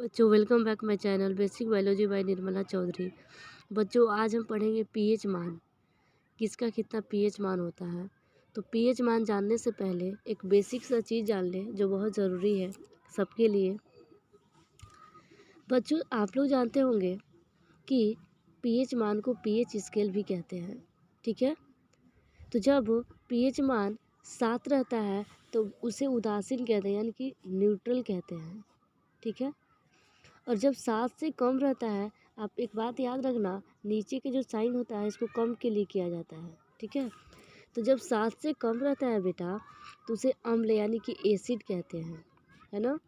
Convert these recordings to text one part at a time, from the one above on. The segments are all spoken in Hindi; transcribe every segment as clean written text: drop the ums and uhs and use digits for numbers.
बच्चों welcome back my channel basic biology by Nirmala Chaudhary. बच्चों आज हम पढ़ेंगे पीएच मान, किसका कितना पीएच मान होता है। तो पीएच मान जानने से पहले एक बेसिक सा चीज़ जान लें जो बहुत ज़रूरी है सबके लिए। बच्चों आप लोग जानते होंगे कि पीएच मान को पीएच स्केल भी कहते हैं, ठीक है। तो जब पीएच मान 7 रहता है तो उसे उदासीन कहते हैं, यानी कि न्यूट्रल कहते हैं, ठीक है। और जब 7 से कम रहता है, आप एक बात याद रखना, नीचे के जो साइन होता है इसको कम के लिए किया जाता है, ठीक है। तो जब 7 से कम रहता है बेटा तो उसे अम्ल यानी कि एसिड कहते हैं, है ना।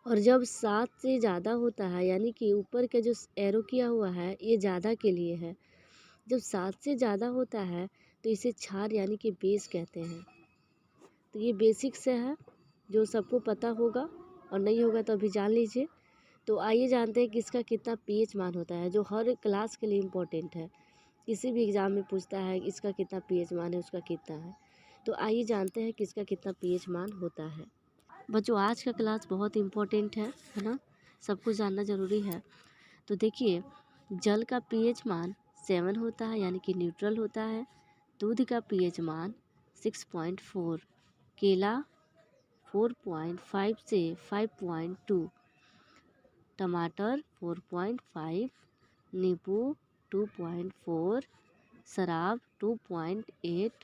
और जब 7 से ज़्यादा होता है, यानी कि ऊपर का जो एरो किया हुआ है ये ज़्यादा के लिए है। जब 7 से ज़्यादा होता है तो इसे क्षार यानी कि बेस कहते हैं। तो ये बेसिक से है जो सबको पता होगा, और नहीं होगा तो अभी जान लीजिए। तो आइए जानते हैं किसका कितना पीएच मान होता है, जो हर क्लास के लिए इम्पोर्टेंट है। किसी भी एग्ज़ाम में पूछता है इसका कितना पीएच मान है, उसका कितना है। तो आइए जानते हैं किसका कितना पीएच मान होता है। बच्चों आज का क्लास बहुत इम्पोर्टेंट है ना, सब कुछ जानना ज़रूरी है। तो देखिए, जल का पीएच मान 7 होता है, यानी कि न्यूट्रल होता है। दूध का पीएच मान 6.4, केला 4.5 से 5.2, टमाटर 4.5, नींबू 2.4, शराब 2.8।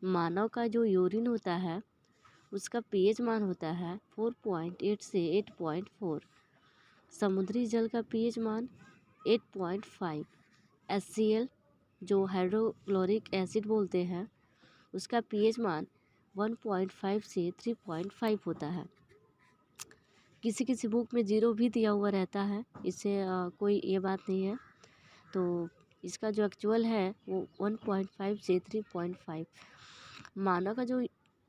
मानव का जो यूरिन होता है उसका पीएच मान होता है 4.8 से 8.4। समुद्री जल का पीएच मान 8.5। HCl जो हाइड्रोक्लोरिक एसिड बोलते हैं उसका पीएच मान 1.5 से 3.5 होता है। किसी किसी बुक में 0 भी दिया हुआ रहता है, इससे कोई ये बात नहीं है। तो इसका जो एक्चुअल है वो 1.5 से 3.5। मानव का जो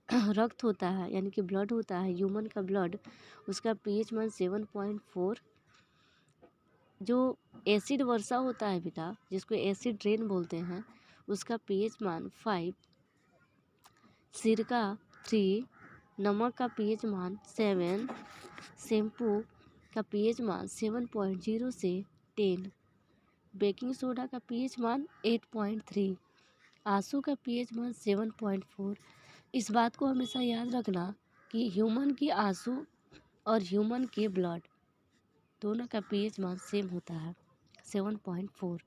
रक्त होता है यानी कि ब्लड होता है, ह्यूमन का ब्लड, उसका पीएच मान 7.4। जो एसिड वर्षा होता है बेटा, जिसको एसिड रेन बोलते हैं, उसका पीएच मान 5। सिरका 3, नमक का पीएच मान 7, शैम्पू का पीएच मान 7.0 से 10, बेकिंग सोडा का पीएच मान 8.3, आंसू का पीएच मान 7.4। इस बात को हमेशा याद रखना कि ह्यूमन की आंसू और ह्यूमन के ब्लड दोनों का पीएच मान सेम होता है 7.4।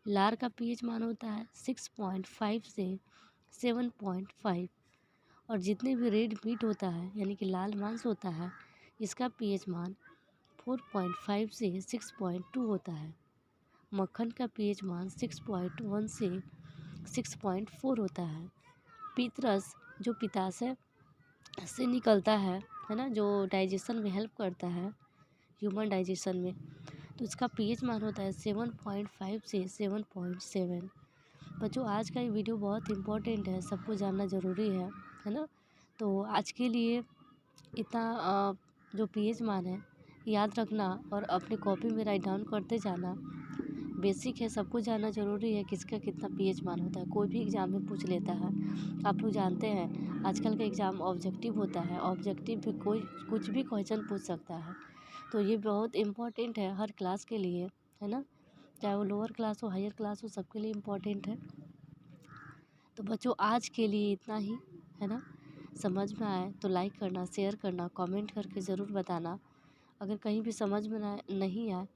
लार का पीएच मान होता है 6.5 से 7.5। और जितने भी रेड मीट होता है यानी कि लाल मांस होता है, इसका पीएच मान 4.5 से 6.2 होता है। मक्खन का पीएच मान 6.1 से 6.4 होता है। पीतरस जो पित्ताशय से निकलता है ना, जो डाइजेशन में हेल्प करता है, ह्यूमन डाइजेशन में, तो इसका पीएच मान होता है 7.5 से 7.7। बच्चों आज का ये वीडियो बहुत इम्पोर्टेंट है, सबको जानना ज़रूरी है ना। तो आज के लिए इतना जो पीएच मान है याद रखना और अपनी कॉपी में राइट डाउन करते जाना। बेसिक है, सबको जानना ज़रूरी है किसका कितना पीएच मान होता है, कोई भी एग्ज़ाम में पूछ लेता है। आप लोग जानते हैं आजकल का एग्ज़ाम ऑब्जेक्टिव होता है, ऑब्जेक्टिव में कोई कुछ भी क्वेश्चन पूछ सकता है। तो ये बहुत इम्पोर्टेंट है हर क्लास के लिए, है ना, चाहे वो लोअर क्लास हो हायर क्लास हो, सबके लिए इम्पोर्टेंट है। तो बच्चों आज के लिए इतना ही, है ना। समझ में आए तो लाइक करना, शेयर करना, कमेंट करके ज़रूर बताना। अगर कहीं भी समझ में नहीं आए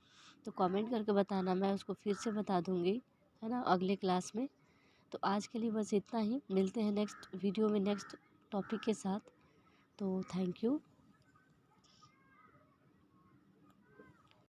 तो कमेंट करके बताना, मैं उसको फिर से बता दूँगी, है ना, अगले क्लास में। तो आज के लिए बस इतना ही, मिलते हैं नेक्स्ट वीडियो में नेक्स्ट टॉपिक के साथ। तो थैंक यू।